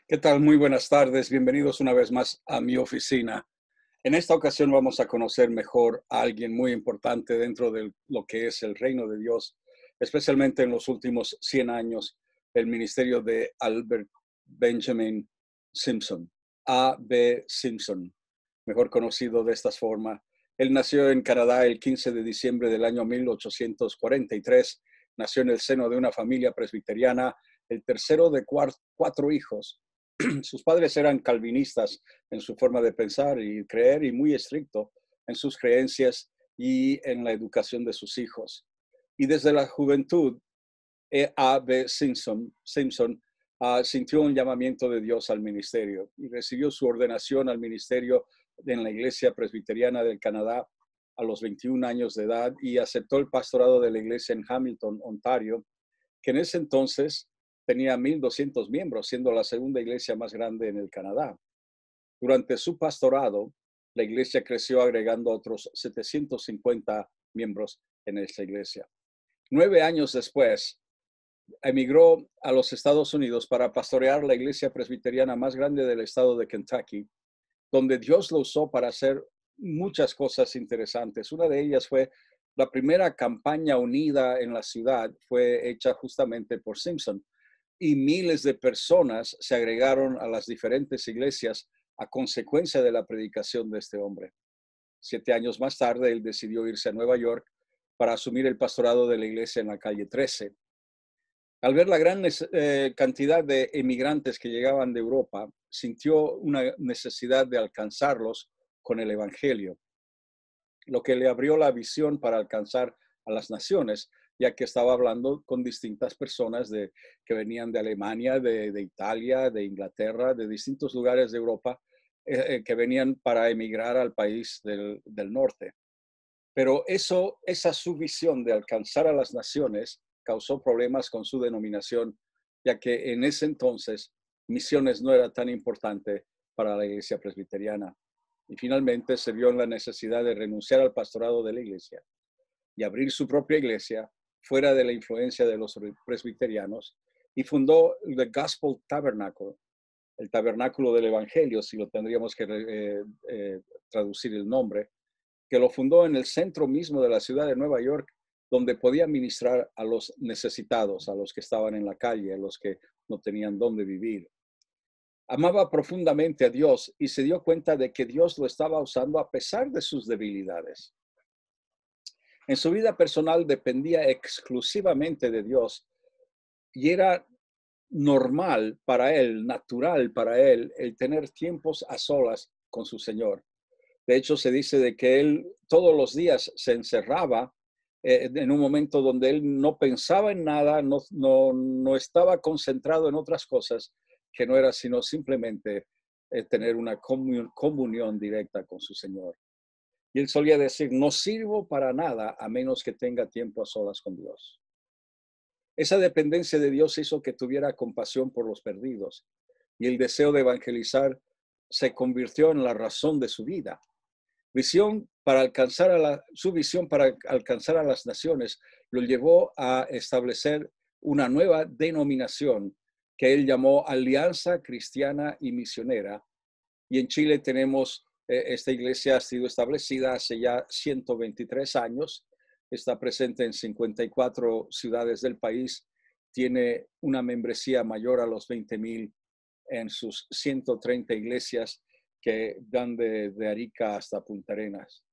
¿Qué tal? Muy buenas tardes. Bienvenidos una vez más a mi oficina. En esta ocasión vamos a conocer mejor a alguien muy importante dentro de lo que es el reino de Dios, especialmente en los últimos 100 años, el ministerio de Albert Benjamin Simpson, A.B. Simpson, mejor conocido de esta forma. Él nació en Canadá el 15 de diciembre del año 1843. Nació en el seno de una familia presbiteriana, el tercero de cuatro hijos. Sus padres eran calvinistas en su forma de pensar y creer y muy estricto en sus creencias y en la educación de sus hijos. Y desde la juventud, A.B. Simpson sintió un llamamiento de Dios al ministerio y recibió su ordenación al ministerio en la Iglesia Presbiteriana del Canadá a los 21 años de edad y aceptó el pastorado de la iglesia en Hamilton, Ontario, que en ese entonces tenía 1,200 miembros, siendo la segunda iglesia más grande en el Canadá. Durante su pastorado, la iglesia creció agregando otros 750 miembros en esta iglesia. 9 años después, emigró a los Estados Unidos para pastorear la iglesia presbiteriana más grande del estado de Kentucky, donde Dios lo usó para hacer muchas cosas interesantes. Una de ellas fue la primera campaña unida en la ciudad, fue hecha justamente por Simpson, y miles de personas se agregaron a las diferentes iglesias a consecuencia de la predicación de este hombre. 7 años más tarde, él decidió irse a Nueva York para asumir el pastorado de la iglesia en la calle 13. Al ver la gran cantidad de emigrantes que llegaban de Europa, sintió una necesidad de alcanzarlos con el Evangelio, lo que le abrió la visión para alcanzar a las naciones, ya que estaba hablando con distintas personas que venían de Alemania, de Italia, de Inglaterra, de distintos lugares de Europa, que venían para emigrar al país del norte. Pero esa su visión de alcanzar a las naciones causó problemas con su denominación, ya que en ese entonces misiones no era tan importante para la iglesia presbiteriana. Y finalmente se vio en la necesidad de renunciar al pastorado de la iglesia y abrir su propia iglesia fuera de la influencia de los presbiterianos y fundó The Gospel Tabernacle, el tabernáculo del evangelio, si lo tendríamos que traducir el nombre, que lo fundó en el centro mismo de la ciudad de Nueva York, donde podía ministrar a los necesitados, a los que estaban en la calle, a los que no tenían dónde vivir. Amaba profundamente a Dios y se dio cuenta de que Dios lo estaba usando a pesar de sus debilidades. En su vida personal dependía exclusivamente de Dios y era normal para él, natural para él, el tener tiempos a solas con su Señor. De hecho, se dice de que él todos los días se encerraba en un momento donde él no pensaba en nada, no estaba concentrado en otras cosas, que no era sino simplemente tener una comunión directa con su Señor. Y él solía decir, no sirvo para nada a menos que tenga tiempo a solas con Dios. Esa dependencia de Dios hizo que tuviera compasión por los perdidos y el deseo de evangelizar se convirtió en la razón de su vida. Su visión para alcanzar a las naciones lo llevó a establecer una nueva denominación que él llamó Alianza Cristiana y Misionera. Y en Chile tenemos, esta iglesia ha sido establecida hace ya 123 años, está presente en 54 ciudades del país, tiene una membresía mayor a los 20,000 en sus 130 iglesias que dan de Arica hasta Punta Arenas.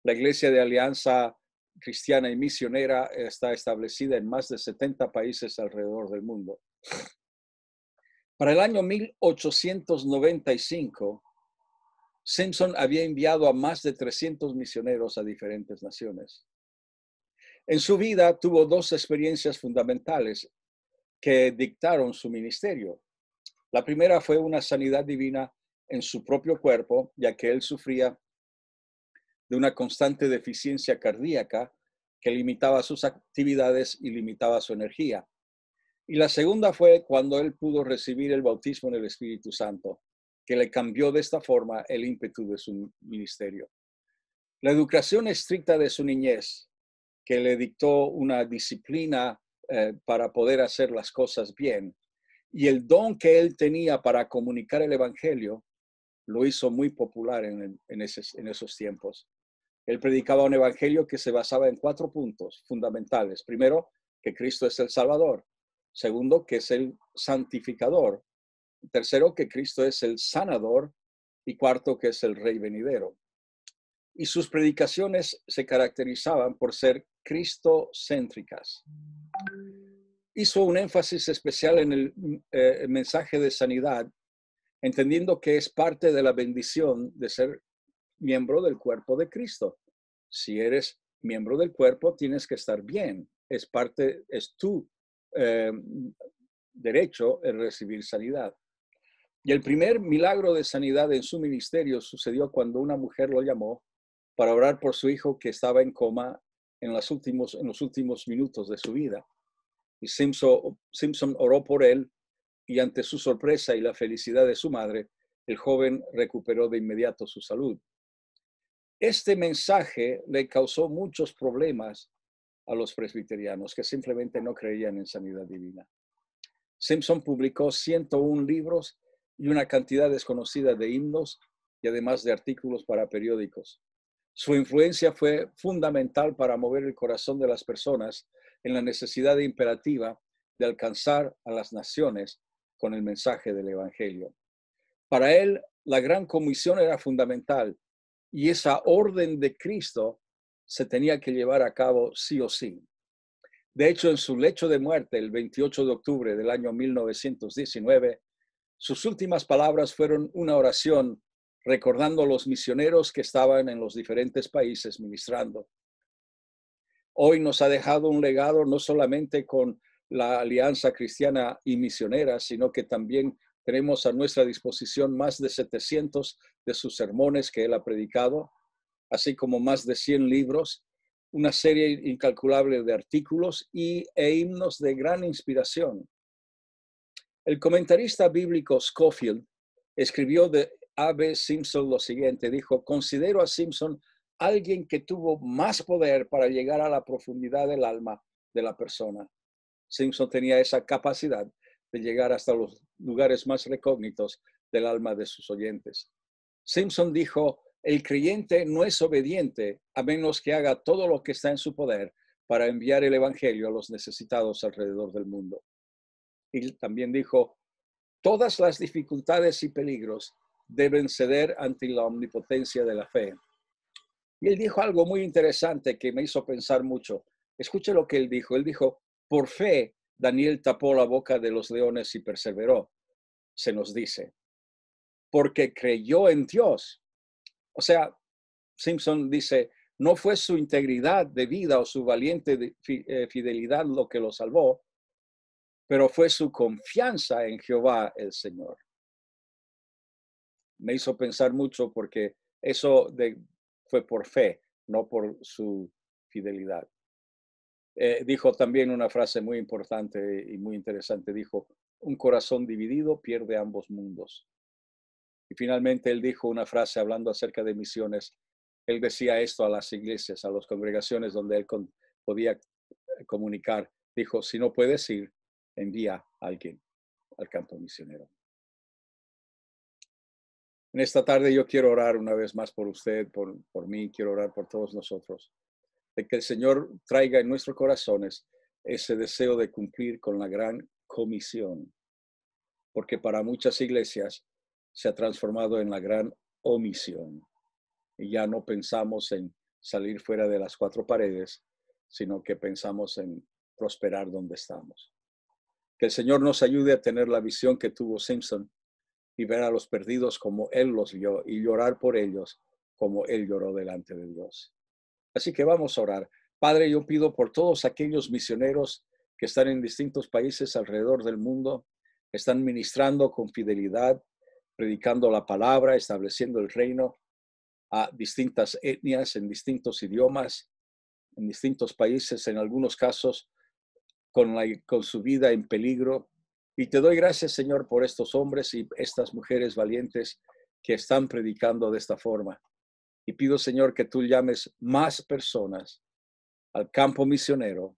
La Iglesia de Alianza Cristiana y Misionera está establecida en más de 70 países alrededor del mundo. Para el año 1895, Simpson había enviado a más de 300 misioneros a diferentes naciones. En su vida tuvo dos experiencias fundamentales que dictaron su ministerio. La primera fue una sanidad divina en su propio cuerpo, ya que él sufría de una constante deficiencia cardíaca que limitaba sus actividades y limitaba su energía. Y la segunda fue cuando él pudo recibir el bautismo en el Espíritu Santo, que le cambió de esta forma el ímpetu de su ministerio. La educación estricta de su niñez, que le dictó una disciplina para poder hacer las cosas bien, Y el don que él tenía para comunicar el evangelio lo hizo muy popular en esos tiempos. Él predicaba un evangelio que se basaba en 4 puntos fundamentales. Primero, que Cristo es el Salvador. Segundo, que es el santificador. Tercero, que Cristo es el sanador. Y cuarto, que es el Rey venidero. Y sus predicaciones se caracterizaban por ser cristocéntricas. Hizo un énfasis especial en el mensaje de sanidad, entendiendo que es parte de la bendición de ser miembro del cuerpo de Cristo. Si eres miembro del cuerpo, tienes que estar bien. Es tu eh, derecho el recibir sanidad. Y el primer milagro de sanidad en su ministerio sucedió cuando una mujer lo llamó para orar por su hijo que estaba en coma en los últimos minutos de su vida. Y Simpson oró por él, y ante su sorpresa y la felicidad de su madre, el joven recuperó de inmediato su salud. Este mensaje le causó muchos problemas a los presbiterianos que simplemente no creían en sanidad divina. Simpson publicó 101 libros y una cantidad desconocida de himnos y además de artículos para periódicos. Su influencia fue fundamental para mover el corazón de las personas en la necesidad imperativa de alcanzar a las naciones con el mensaje del Evangelio. Para él, la gran comisión era fundamental y esa orden de Cristo se tenía que llevar a cabo sí o sí. De hecho, en su lecho de muerte, el 28 de octubre del año 1919, sus últimas palabras fueron una oración recordando a los misioneros que estaban en los diferentes países ministrando. Hoy nos ha dejado un legado no solamente con la Alianza Cristiana y Misionera, sino que también tenemos a nuestra disposición más de 700 de sus sermones que él ha predicado, así como más de 100 libros, una serie incalculable de artículos e himnos de gran inspiración. El comentarista bíblico Scofield escribió de A.B. Simpson lo siguiente, dijo: considero a Simpson alguien que tuvo más poder para llegar a la profundidad del alma de la persona. Simpson tenía esa capacidad de llegar hasta los lugares más recógnitos del alma de sus oyentes. Simpson dijo: el creyente no es obediente a menos que haga todo lo que está en su poder para enviar el evangelio a los necesitados alrededor del mundo. Y también dijo: todas las dificultades y peligros deben ceder ante la omnipotencia de la fe. Y él dijo algo muy interesante que me hizo pensar mucho. Escuche lo que él dijo. Él dijo: por fe, Daniel tapó la boca de los leones y perseveró. Se nos dice, porque creyó en Dios. O sea, Simpson dice, no fue su integridad de vida o su valiente fidelidad lo que lo salvó, pero fue su confianza en Jehová el Señor. Me hizo pensar mucho porque fue por fe, no por su fidelidad. Dijo también una frase muy importante y muy interesante. Dijo: un corazón dividido pierde ambos mundos. Y finalmente él dijo una frase hablando acerca de misiones. Él decía esto a las iglesias, a las congregaciones donde él podía comunicar. Dijo: si no puedes ir, envía a alguien al campo misionero. En esta tarde yo quiero orar una vez más por usted, por mí, quiero orar por todos nosotros, de que el Señor traiga en nuestros corazones ese deseo de cumplir con la gran comisión, porque para muchas iglesias se ha transformado en la gran omisión y ya no pensamos en salir fuera de las 4 paredes, sino que pensamos en prosperar donde estamos. Que el Señor nos ayude a tener la visión que tuvo Simpson y ver a los perdidos como él los vio y llorar por ellos como él lloró delante de Dios. Así que vamos a orar. Padre, yo pido por todos aquellos misioneros que están en distintos países alrededor del mundo, están ministrando con fidelidad, predicando la palabra, estableciendo el reino a distintas etnias, en distintos idiomas, en distintos países, en algunos casos con su vida en peligro. Y te doy gracias, Señor, por estos hombres y estas mujeres valientes que están predicando de esta forma. Y pido, Señor, que tú llames más personas al campo misionero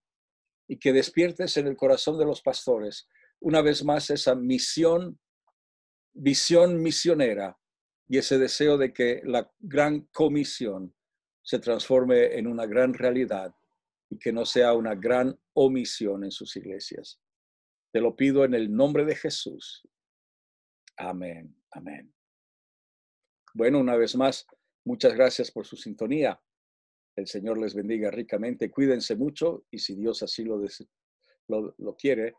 y que despiertes en el corazón de los pastores una vez más esa misión, visión misionera y ese deseo de que la gran comisión se transforme en una gran realidad y que no sea una gran omisión en sus iglesias. Te lo pido en el nombre de Jesús. Amén. Amén. Bueno, una vez más, muchas gracias por su sintonía. El Señor les bendiga ricamente. Cuídense mucho y si Dios así lo quiere,